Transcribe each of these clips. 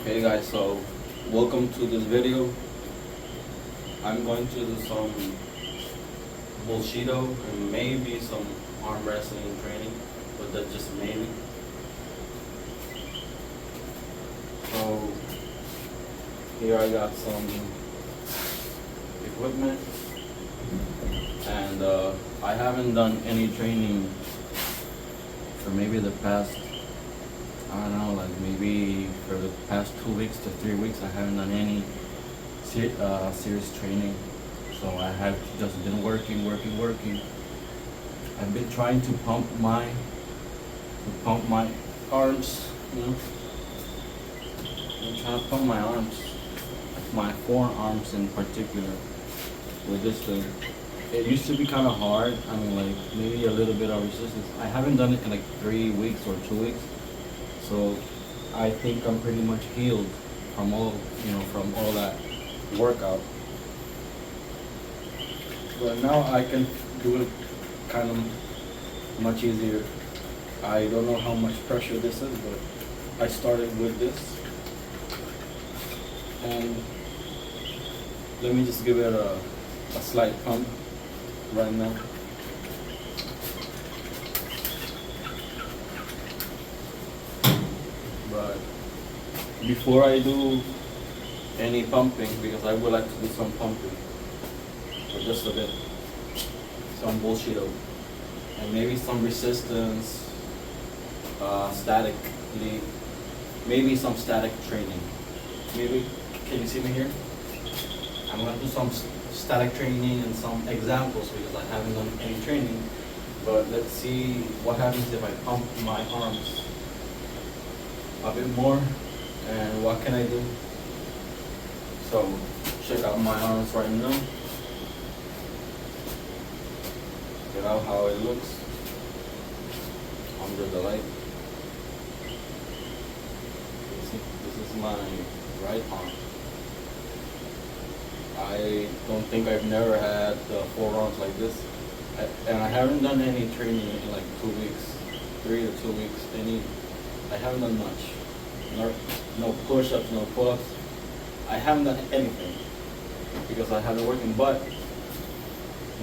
Hey guys, so welcome to this video. I'm going to do some Bullshido and maybe some arm wrestling training, but that's just maybe. So here I got some equipment, and I haven't done any training for maybe the past, I don't know, like maybe for the past 2 weeks to 3 weeks, I haven't done any serious training. So I have just been working. I've been trying to pump my arms, I'm trying to pump my arms, my forearms in particular, with this thing. It used to be kind of hard. I mean, like maybe a little bit of resistance. I haven't done it in like 3 weeks or 2 weeks. So I think I'm pretty much healed from all that workout. But now I can do it kind of much easier. I don't know how much pressure this is, but I started with this. And let me just give it a slight pump right now. But before I do any pumping, because I would like to do some pumping for just a bit, some Bullshido, and maybe some resistance, statically, maybe some static training. Maybe, can you see me here? I'm gonna do some static training and some examples because I haven't done any training. But let's see what happens if I pump my arms a bit more, and what can I do? So check out my arms right now. Check out how it looks under the light. This is my right arm. I don't think I've never had forearms like this, and I haven't done any training in like 2 weeks, 3 to 2 weeks. I haven't done much. No push-ups, no pull-ups. I haven't done anything because I haven't working. But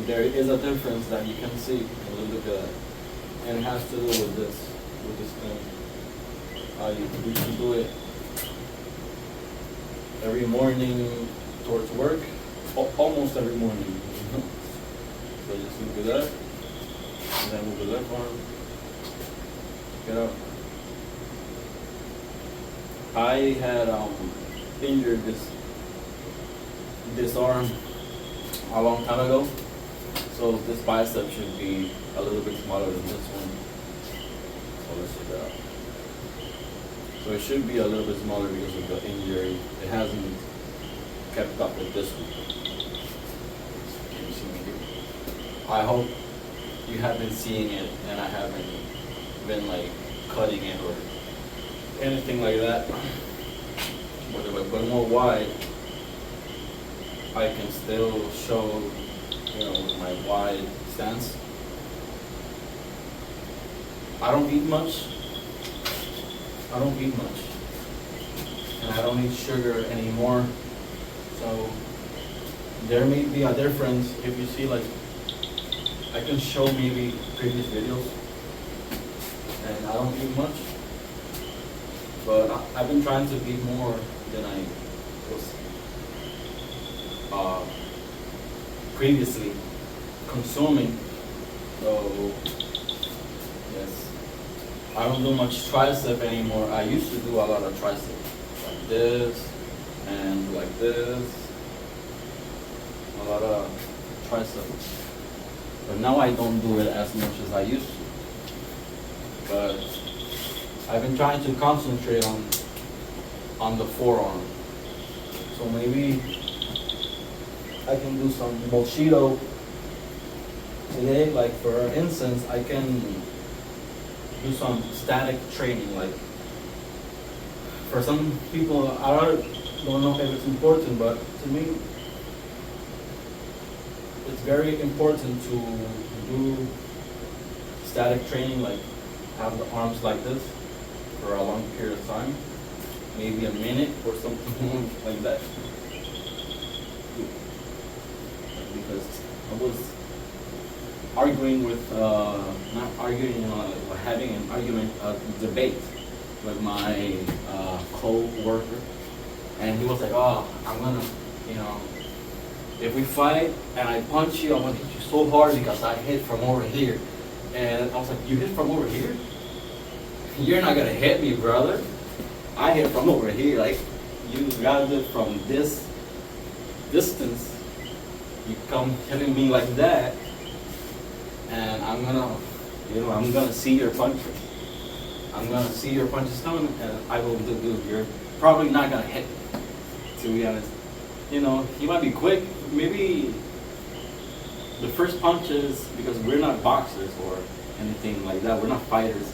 there is a difference that you can see a little bit, and it has to do with this thing. You used to do it every morning towards work, almost every morning. So just look at that, and then move the left arm. Get up. I had injured this arm a long time ago, so this bicep should be a little bit smaller than this one. So let's check it out. So it should be a little bit smaller because of the injury. It hasn't kept up with this one. Can you see me here? I hope you have been seeing it and I haven't been like cutting it or anything like that. But if I put more wide, I can still show, with my wide stance. I don't eat much, and I don't eat sugar anymore. So there may be a difference if you see, like, I can show maybe previous videos, and I don't eat much. But I've been trying to eat more than I was previously consuming. So yes, I don't do much tricep anymore. I used to do a lot of tricep, like this and like this, a lot of triceps. But now I don't do it as much as I used to. But I've been trying to concentrate on the forearm. So maybe I can do some Bullshido today. Like for instance, I can do some static training. Like for some people, I don't know if it's important, but to me, it's very important to do static training, like have the arms like this for a long period of time. maybe a minute or something like that. Because I was arguing with, not arguing, having an argument, debate with my co-worker, and he was like, "Oh, I'm gonna, you know, if we fight and I punch you, I'm gonna hit you so hard because I hit from over here." And I was like, "You hit from over here? You're not gonna hit me, brother. I hit from over here. Like, you got it from this distance. You come hitting me like that, and I'm gonna see your punches. I'm gonna see your punches coming, and I will do. You're probably not gonna hit me, to be honest. He might be quick. Maybe the first punches, because we're not boxers or anything like that. We're not fighters.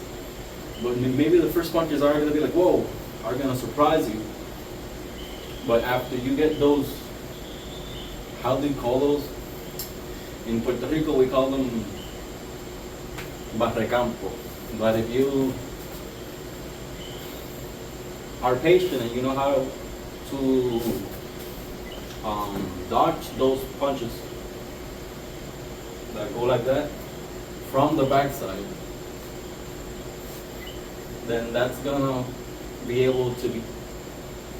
But maybe the first punches are gonna be like, whoa, are gonna surprise you. But after you get those, how do you call those? In Puerto Rico, we call them barrecampo. But if you are patient and you know how to dodge those punches that go like that from the backside, then that's gonna be able to be,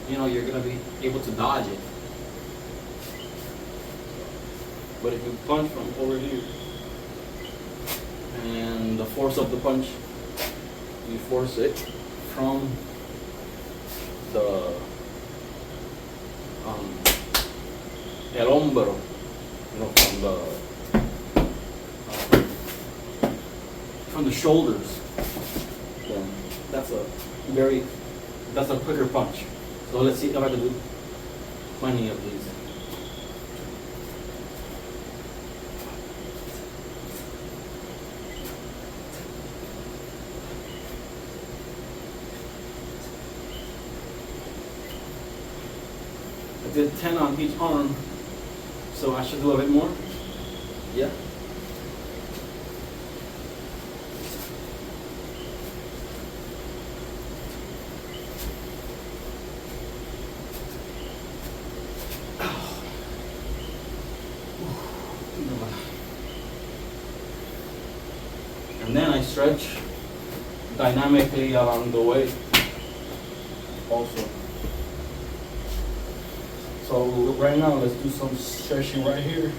you're gonna be able to dodge it. But if you punch from over here, and the force of the punch, you force it from the el hombro, from the shoulders, then that's a quicker punch. So let's see if I can do 20 of these. I did 10 on each arm, so I should do a bit more. Yeah. And then I stretch dynamically along the way also. So right now, let's do some stretching right here,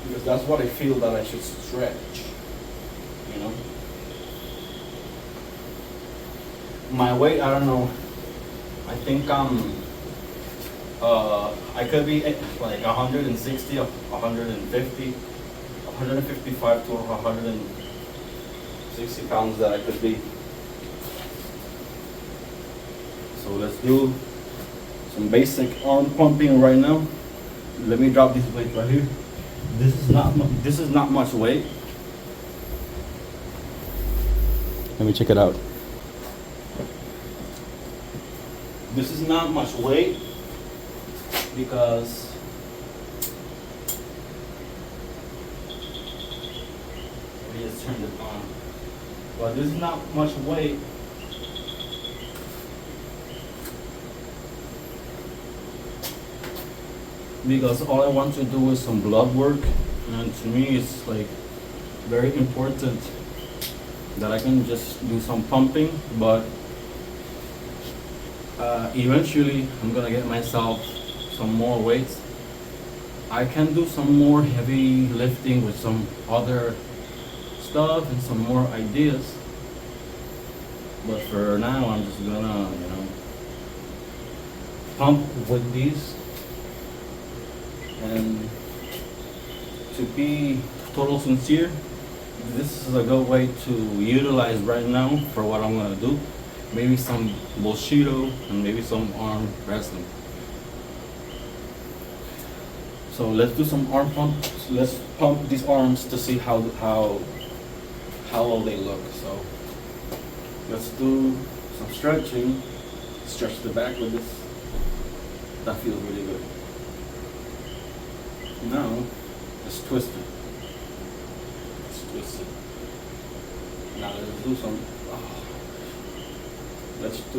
because that's what I feel that I should stretch, My weight, I don't know. I think I could be like 160, 150, 155 to 160 pounds that I could be. So let's do some basic arm pumping right now. Let me drop this weight right here. This is not much weight. Let me check it out. This is not much weight because let me just turn it on. But this is not much weight because all I want to do is some blood work, and to me it's like very important that I can just do some pumping, but eventually I'm gonna get myself some more weights. I can do some more heavy lifting with some other stuff and some more ideas, but for now I'm just gonna pump with these. And to be total sincere, this is a good way to utilize right now for what I'm gonna do. Maybe some Bullshido and maybe some arm wrestling. So let's do some arm pumps. Let's pump these arms to see how they look. So let's do some stretching. Stretch the back with this. That feels really good. Now let's twist it. Now let's do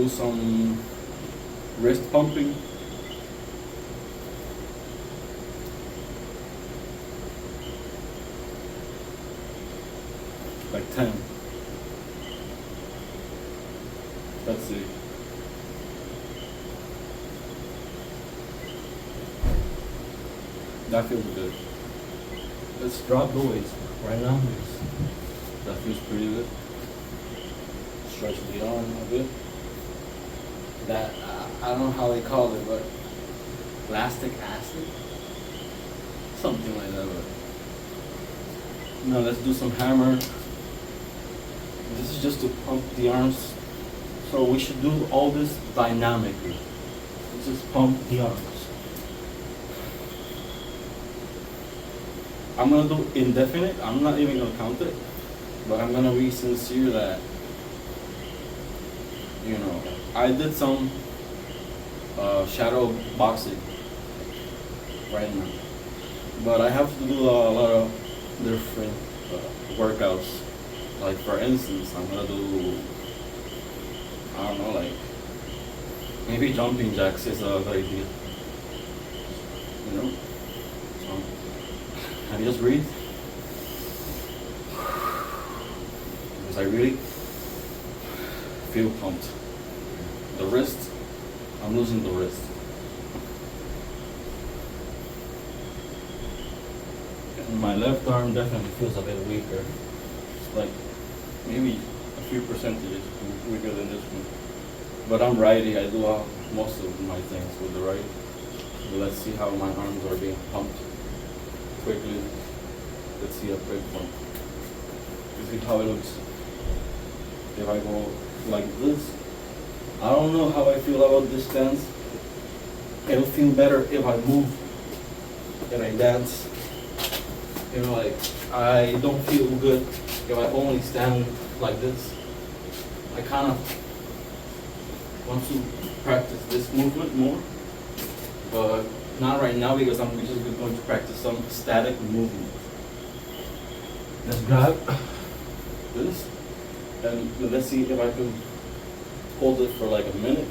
some wrist pumping. Like 10. Let's see. That feels good. Let's drop the weights right now. That feels pretty good. Stretch the arm a bit. That, I don't know how they call it, but lactic acid? Something like that, but. Now let's do some hammer. This is just to pump the arms. So we should do all this dynamically. Let's just pump the arms. I'm gonna do indefinite. I'm not even gonna count it, but I'm gonna be sincere that, you know, I did some shadow boxing right now, but I have to do a lot of different workouts. Like for instance, I'm gonna do, I don't know, like maybe jumping jacks is a good idea. You know. So, and just breathe. Because I really feel pumped. The wrist, I'm losing the wrist. And my left arm definitely feels a bit weaker. It's like maybe a few percentages weaker than this one. But I'm righty, I do most of my things with the right. So let's see how my arms are being pumped. Quickly, let's see a quick pump. You see how it looks. If I go like this, I don't know how I feel about this stance. It'll feel better if I move and I dance. You know, like I don't feel good if I only stand like this. I kind of want to practice this movement more, but not right now because I'm just going to practice some static movement. Let's grab this and let's see if I can hold it for like a minute.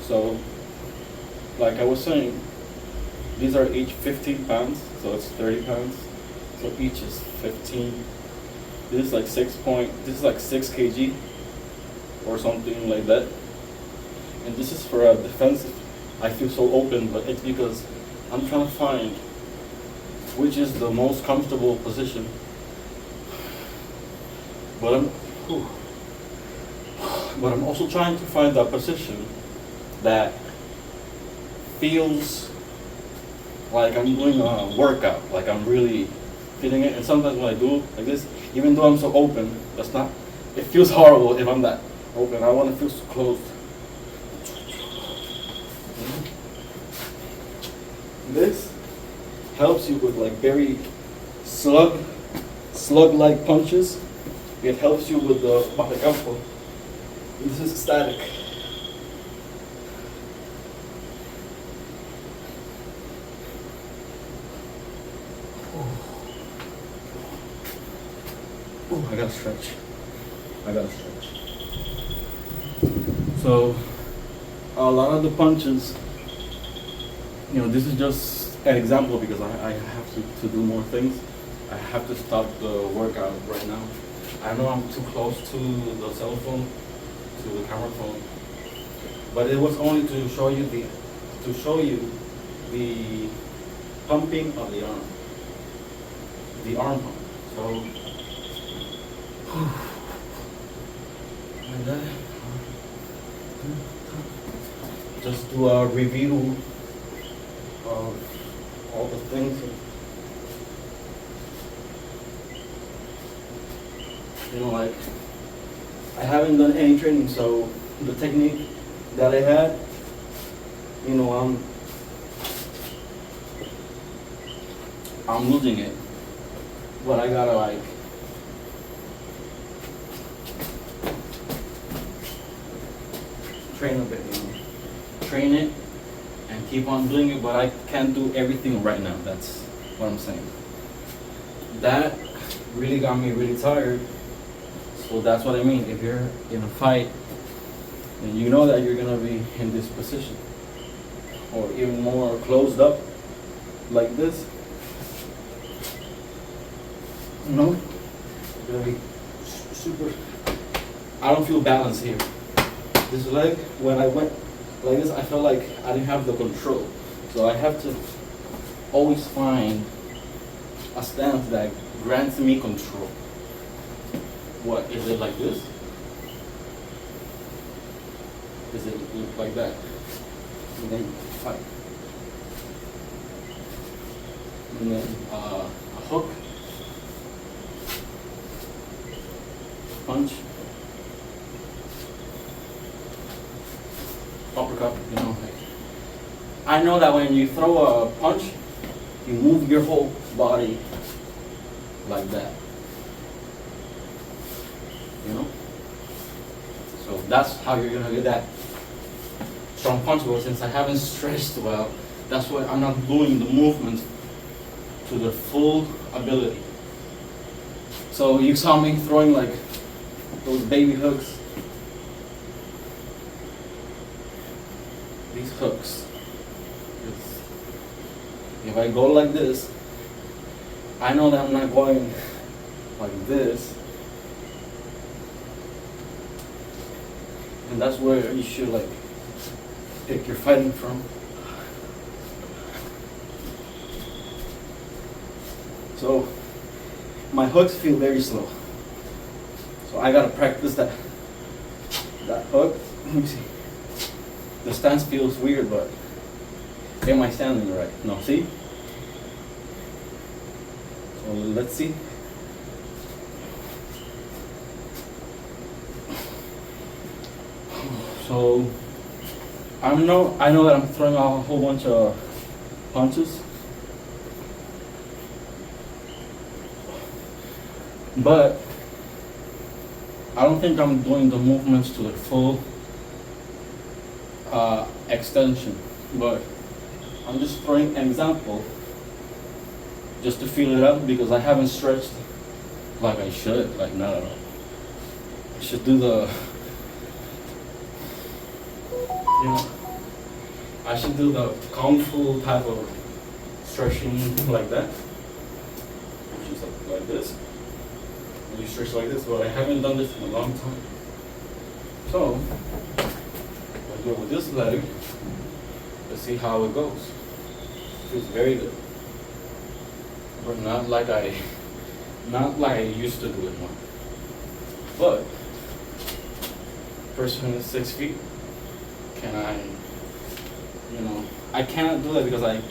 So, like I was saying, these are each 15 pounds, so it's 30 pounds. So each is 15. This is like 6 kg or something like that. And this is for a defensive. I feel so open, but it's because I'm trying to find which is the most comfortable position. But I'm also trying to find a position that feels like I'm doing a workout, like I'm really feeling it. And sometimes when I do like this, even though I'm so open, it feels horrible if I'm that open. I want to feel so closed. This helps you with like very slug-like punches. It helps you with the batacampo. This is static. Oh, I gotta stretch. So, a lot of the punches, you know, this is just an example because I have to do more things. I have to stop the workout right now. I know I'm too close to the cell phone, to the camera phone, but it was only to show you the pumping of the arm, pump. So, like that. Just do a review of all the things. You know, like I haven't done any training, so the technique that I had, you know, I'm losing it. But I gotta like train a bit, you know. Train it and keep on doing it, but I can't do everything right now. That's what I'm saying. That really got me really tired. So that's what I mean. If you're in a fight And you know that you're gonna be in this position, or even more closed up, like this. You know, you're gonna be super. I don't feel balance here. This leg, when I went like this, I felt like I didn't have the control. So I have to always find a stance that grants me control. What, is it like this? Is it like that? And then fight. And then a hook. Punch. Uppercut, you know. Like, I know that when you throw a punch, you move your whole body like that. You know? So that's how you're gonna get that strong punch. But since I haven't stretched well, that's why I'm not doing the movement to the full ability. So you saw me throwing like those baby hooks. These hooks. If I go like this, I know that I'm not going like this. And that's where you should like pick your fighting from. So my hooks feel very slow. So I gotta practice that hook. Let me see. The stance feels weird, but am I standing right? No, see? So let's see. So I know that I'm throwing out a whole bunch of punches, but I don't think I'm doing the movements to the full extension. But I'm just throwing an example just to feel it out, because I haven't stretched like I should. Like, no. I should do the, you know, I should do the kung fu type of stretching like that, which is like this. And you stretch like this, but I haven't done this in a long time. So I do it with this leg. Let's see how it goes. Feels very good, but not like I used to do it more. But person is 6 feet. Can I? You know, I cannot do that because I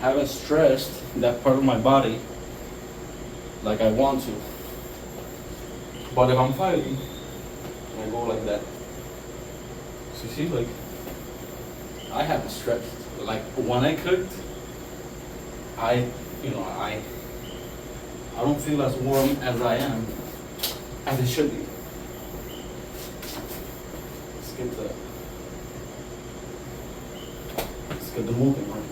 haven't stretched that part of my body like I want to. But if I'm fighting, I go like that. So you see, like, I haven't stretched. Like when I cooked, I don't feel as warm as I am, as it should be. Let's get the movement right.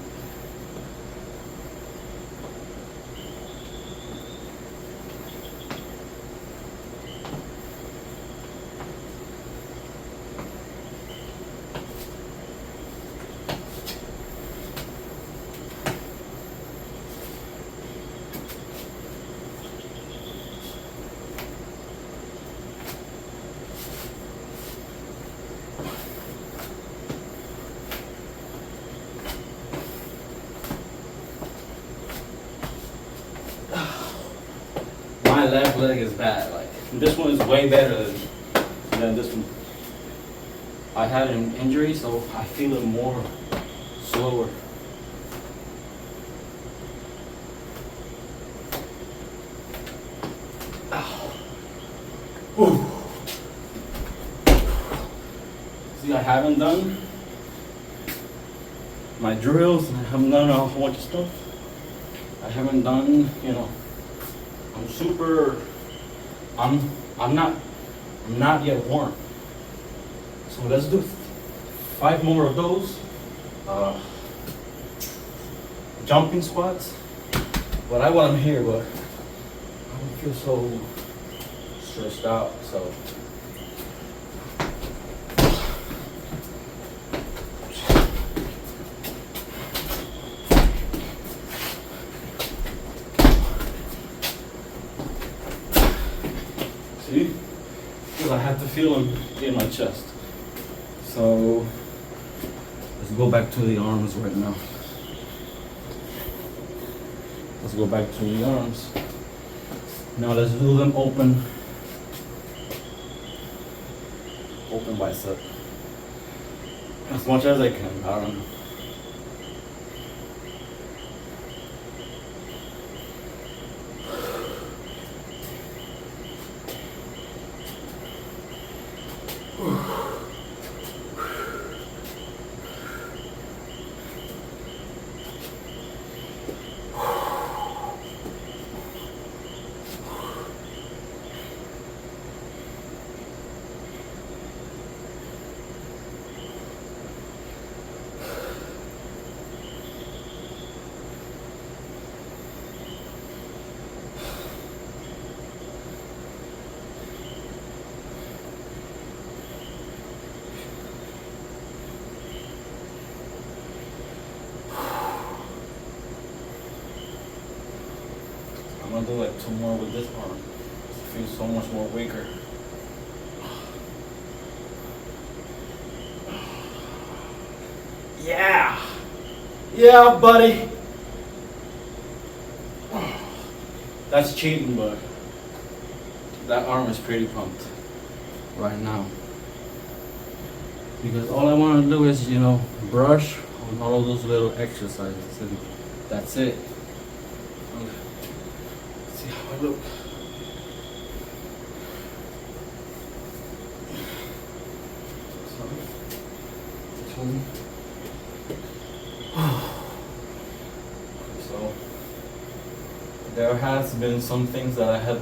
My left leg is bad. Like, this one is way better than this one. I had an injury, so I feel it more slower. Whew. See, I haven't done my drills, and I haven't done a whole bunch of stuff. I haven't done, you know, I'm not yet warm. So let's do 5 more of those. Jumping squats. But I want them here, but I don't feel so stretched out, so. See? Because I have to feel them in my chest. So let's go back to the arms right now. Let's go back to the arms. Now let's do them open. Open bicep. As much as I can. I don't know. I'm gonna do like 2 more with this arm. It feels so much more weaker. Yeah! Yeah, buddy! That's cheating, but that arm is pretty pumped right now. Because all I want to do is, brush on all of those little exercises, and that's it. Let's see how I look. So there has been some things that I have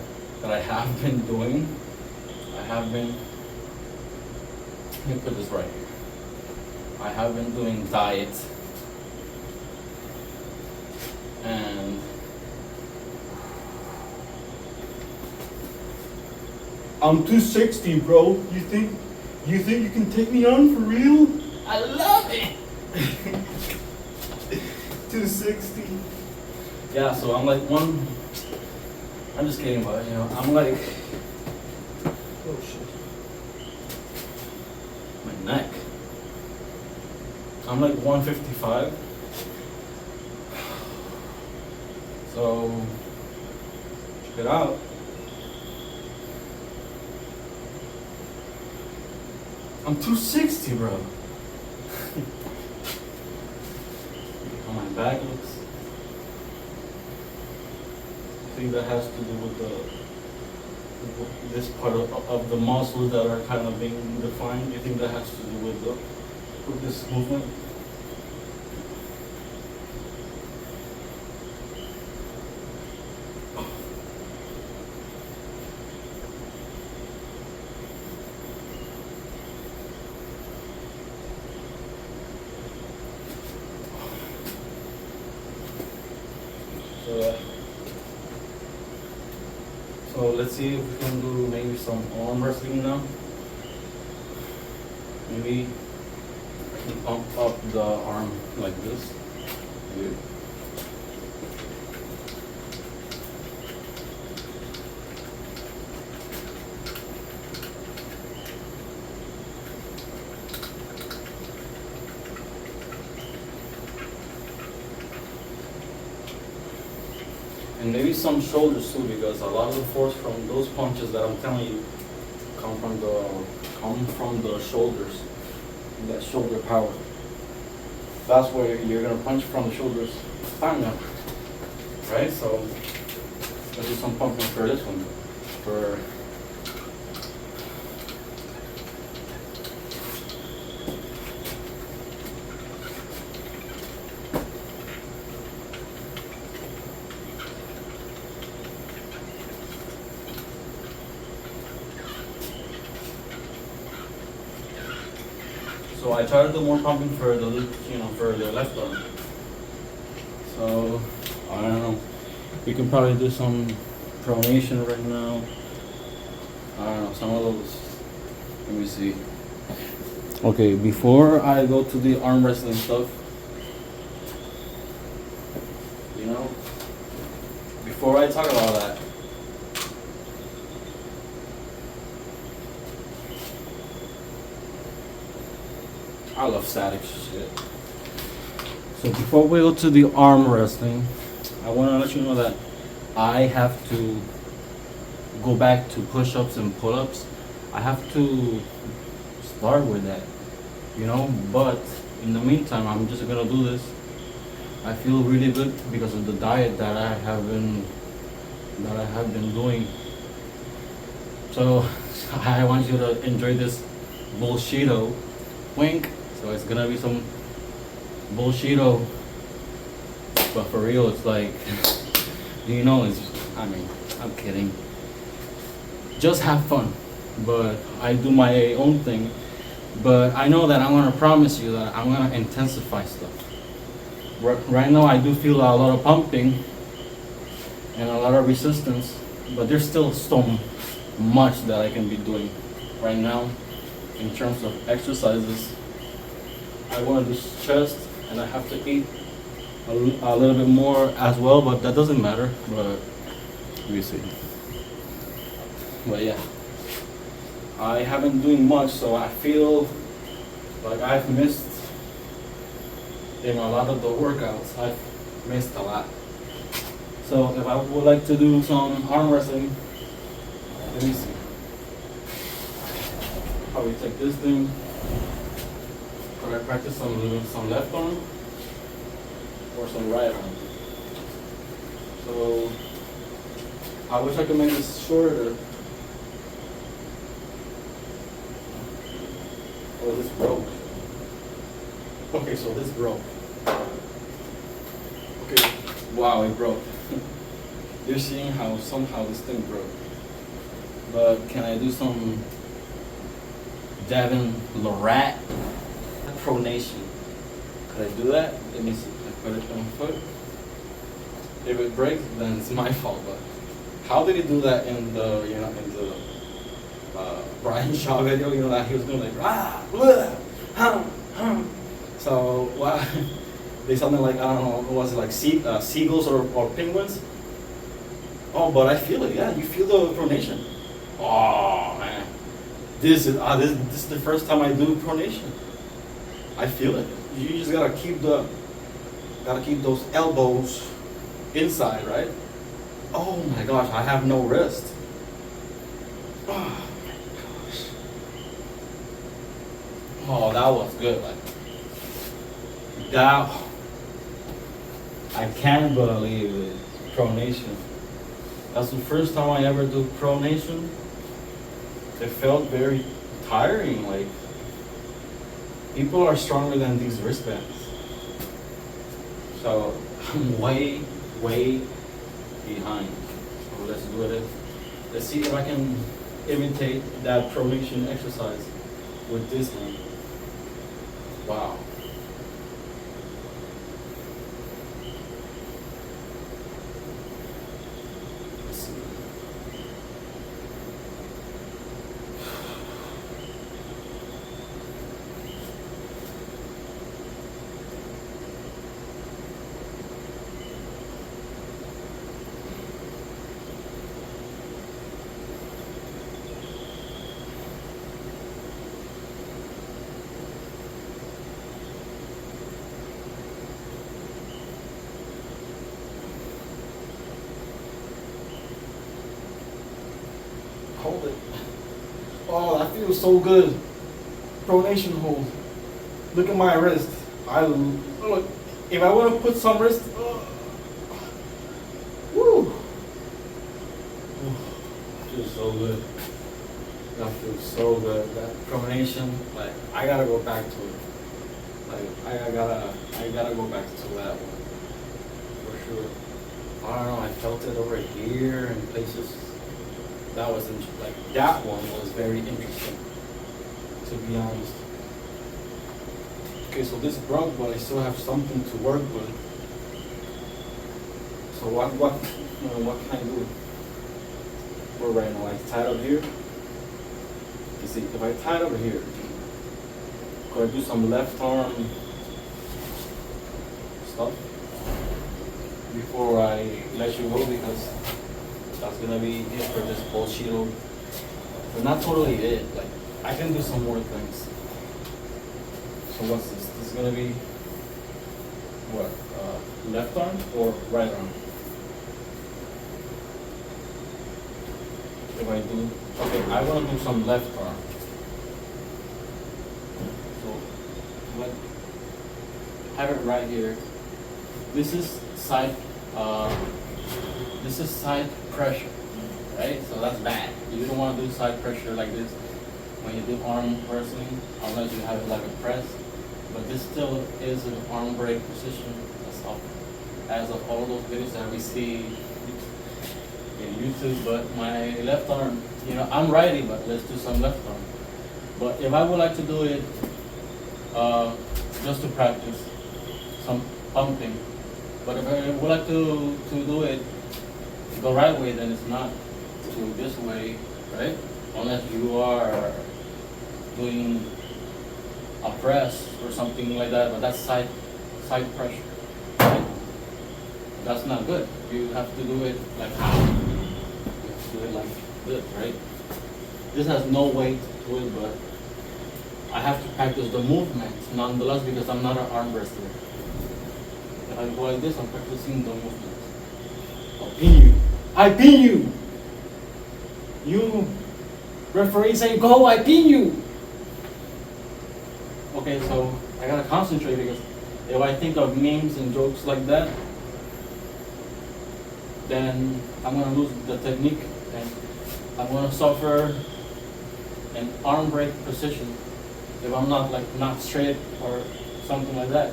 been doing. Let me put this right here. I have been doing diet, and I'm 260, bro. You think you can take me on for real? I love it. 260. Yeah, so I'm like I'm just kidding, but I'm like, oh shit, my neck. I'm like 155. So check it out. I'm 260, bro. How my back looks. I think that has to do with this part of the muscles that are kind of being defined. You think that has to do with this movement? So let's see if we can do maybe some arm wrestling now. Maybe I can pump up the arm like this. Yeah. And maybe some shoulders too, because a lot of the force from those punches that I'm telling you come from the shoulders, that shoulder power. That's where you're gonna punch from the shoulders. Bang, right? So let's do some pumping for this one. So I try to do more pumping for the left arm. So I don't know. We can probably do some pronation right now. I don't know, some of those. Let me see. Okay, before I go to the arm wrestling stuff, before I talk about that, I love static shit. So before we go to the arm wrestling, I want to let you know that I have to go back to push-ups and pull-ups. I have to start with that, you know. But in the meantime, I'm just gonna do this. I feel really good because of the diet that I have been doing. So I want you to enjoy this Bullshido. Wink. So it's gonna be some Bullshido, but for real, it's like, you know, I mean, I'm kidding. Just have fun, but I do my own thing. But I know that I'm gonna promise you that I'm gonna intensify stuff. Right now, I do feel a lot of pumping and a lot of resistance, but there's still so much that I can be doing right now in terms of exercises. I want to do chest, and I have to eat a little bit more as well, but that doesn't matter. But we see. But yeah, I haven't doing much, so I feel like I've missed in a lot of the workouts. I've missed a lot. So if I would like to do some arm wrestling, let me see. Probably take this thing. Could I practice some left arm or some right arm? So I wish I could make this shorter. Oh, this broke. Okay, so this broke. Okay, wow, it broke. You're seeing how somehow this thing broke. But can I do some Devin Lorat pronation? Could I do that? Let me see. I put it on my foot. If it breaks, then it's my fault. But how did he do that in the Brian Shaw video? You know that he was doing like So what? They something like, I don't know, what was it, like seagulls or penguins? Oh, but I feel it. Yeah, you feel the pronation. Oh man, this is the first time I do pronation. I feel it. You just gotta keep those elbows inside, right? Oh my gosh, I have no wrist. Oh my gosh. Oh, that was good. Like that. I can't believe it. Pronation. That's the first time I ever do pronation. It felt very tiring. Like, people are stronger than these wristbands. So I'm way behind. So let's do it. Let's see if I can imitate that pronation exercise with this one. Wow. Hold it. Oh, that feels so good. Pronation hold. Look at my wrist. Look. If I want to put some wrist, woo. Feels so good. That feels so good. That pronation, like I gotta go back to it. Like I gotta go back to that one for sure. I don't know. I felt it over here and places. That was like that one was very interesting, to be honest. Okay, so this broke, but I still have something to work with. So what can I do? For right now, I tie it up here. You see, if I tie it over here, could I do some left arm stuff before I let you go, because that's gonna be it for this Bullshido. But not totally it. Like I can do some more things. So what's this? This is gonna be what? Left arm or right arm? If I do, okay, I want to do some left arm. So, what? Have it right here. This is side. This is side pressure, right? So that's bad. You don't want to do side pressure like this when you do arm wrestling, unless you have it like a press. But this still is an arm break position. That's all. As of all those videos that we see in YouTube, but my left arm, you know, I'm righty, but let's do some left arm. But if I would like to do it, just to practice some pumping, but if I would like to do it the right way, then it's not to this way, right? Unless you are doing a press or something like that, but that's side pressure, right? That's not good. You have to do it like how? You have to do it like this, right? This has no weight to it, but I have to practice the movement nonetheless because I'm not an arm wrestler. If I go like this, I'm practicing the movement. I'll pin you. I pin you! You referee say go, I pin you! Okay, so I gotta concentrate because if I think of memes and jokes like that, then I'm gonna lose the technique and I'm gonna suffer an arm break position if I'm not straight or something like that.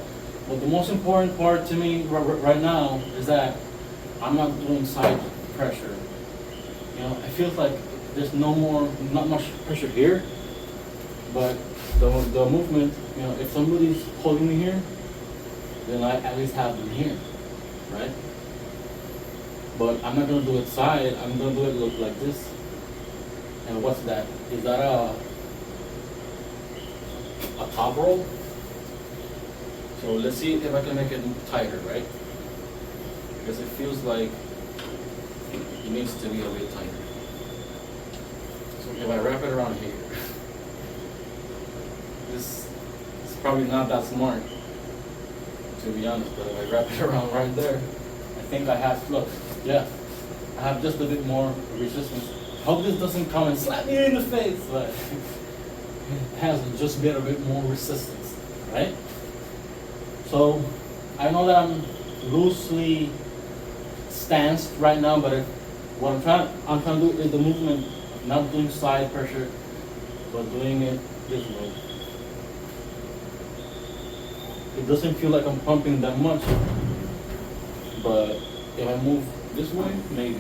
But the most important part to me right now is that I'm not doing side pressure. You know, it feels like there's not much pressure here, but the movement, you know, if somebody's holding me here, then I at least have them here, right? But I'm not gonna do it side, I'm gonna do it look like this. And what's that? Is that a top roll? So let's see if I can make it tighter, right? Because it feels like it needs to be a bit tighter. So if I wrap it around here, this is probably not that smart, to be honest, but if I wrap it around right there, I think I have, look, yeah, I have just a bit more resistance. I hope this doesn't come and slap me in the face, but it has just a bit more resistance, right? So I know that I'm loosely stanced right now, but what I'm trying to do is the movement, not doing side pressure, but doing it this way. It doesn't feel like I'm pumping that much, but if I move this way, maybe.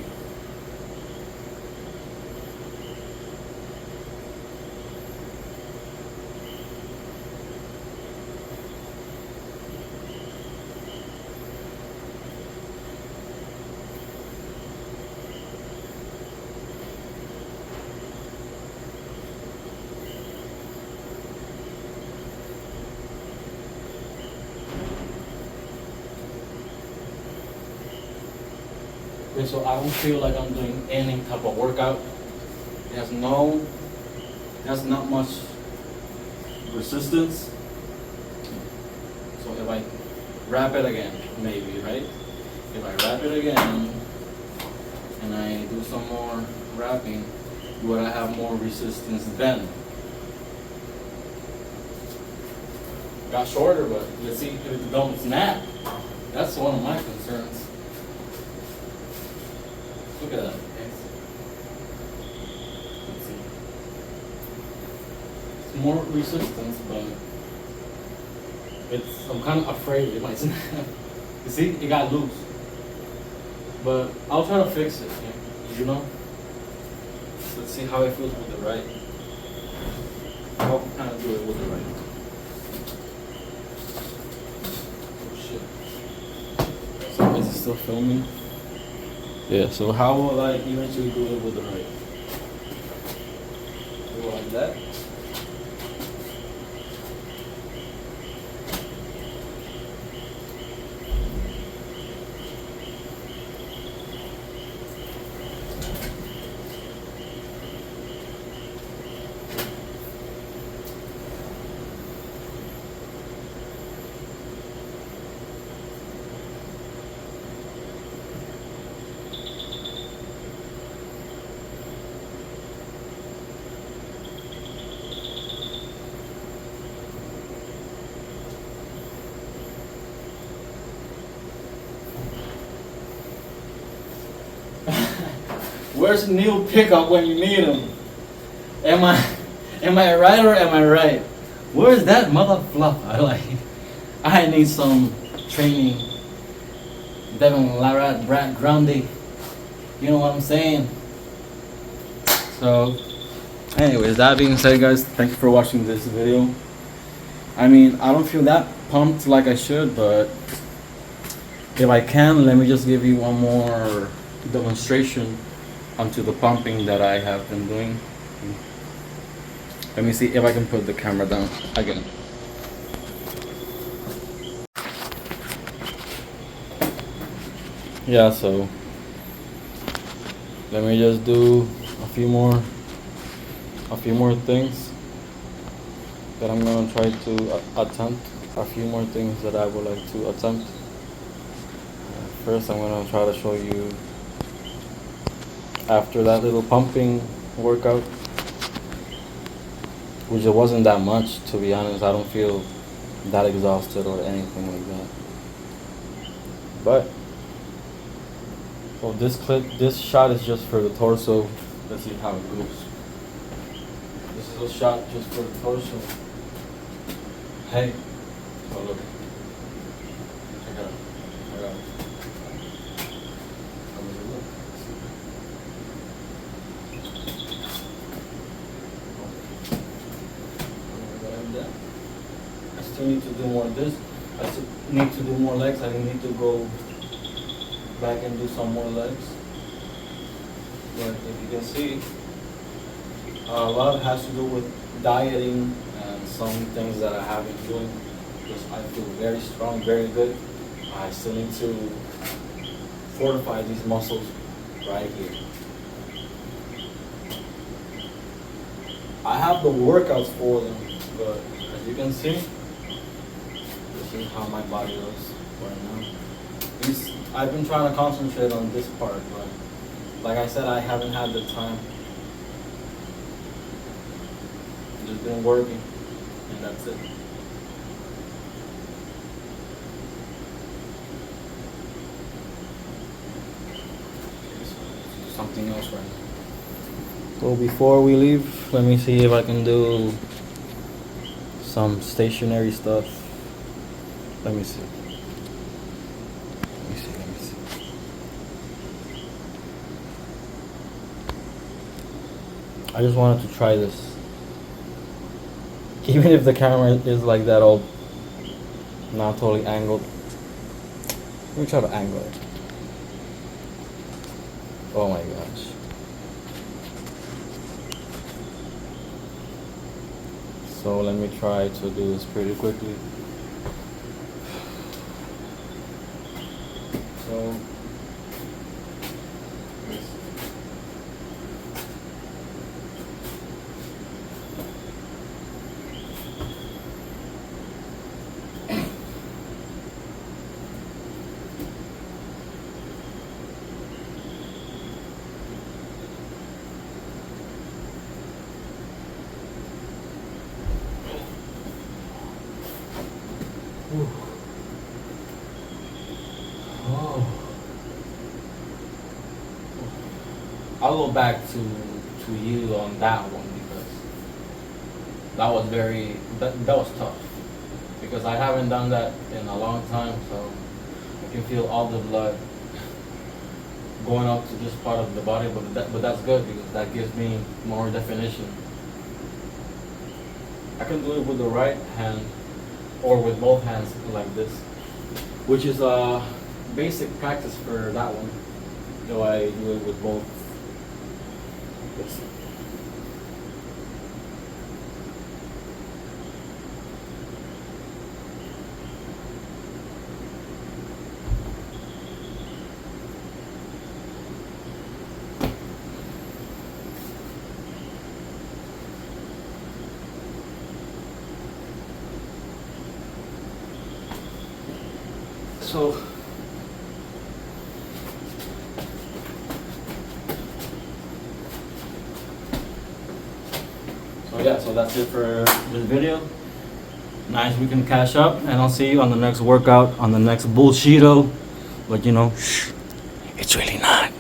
Okay, so I don't feel like I'm doing any type of workout. It has not much resistance. So if I wrap it again, maybe, right? If I wrap it again and I do some more wrapping, would I have more resistance then? Got shorter, but let's see if it don't snap. That's one of my concerns. Look at that. Let's see. It's more resistance, but I'm kind of afraid it might snap. You see, it got loose. But I'll try to fix it, you know? Let's see how it feels with the right. I'll kind of do it with the right. Oh shit. So is it still filming? Yeah, so how will I eventually do it with the right? Do it like that. Where's Neil Pickup when you need him? Am I right or am I right? Where's that mother fluff? I need some training. Devin Larat Brad Grundy. You know what I'm saying? So anyways, that being said, guys, thank you for watching this video. I mean, I don't feel that pumped like I should, but if I can, let me just give you one more demonstration onto the pumping that I have been doing. Let me see if I can put the camera down again. Yeah, so let me just do a few more things that I'm gonna try to attempt. A few more things that I would like to attempt. First, I'm gonna try to show you after that little pumping workout, which it wasn't that much, to be honest. I don't feel that exhausted or anything like that. But so this shot is just for the torso. Let's see how it goes. This is a shot just for the torso. Hey, oh look, check it out. I got it. How does it look? I still need to do more of this. I still need to do more legs. I need to go back and do some more legs. But if you can see, a lot of it has to do with dieting and some things that I have been doing. Because I feel very strong, very good. I still need to fortify these muscles right here. I have the workouts for them, but as you can see, this is how my body looks right now. I've been trying to concentrate on this part, but like I said, I haven't had the time. Just been working, and that's it. Something else right now. So before we leave, let me see if I can do some stationary stuff. Let me see. I just wanted to try this. Even if the camera is like that old, not totally angled. Let me try to angle it. Oh my gosh. So let me try to do this pretty quickly. So I'll go back to you on that one because that was that was tough because I haven't done that in a long time, so I can feel all the blood going up to this part of the body, but that's good because that gives me more definition. I can do it with the right hand or with both hands like this, which is a basic practice for that one. So I do it with both. Yes. So yeah, so that's it for this video. Nice, we can cash up, and I'll see you on the next workout, on the next Bullshido. But you know, shh, it's really not.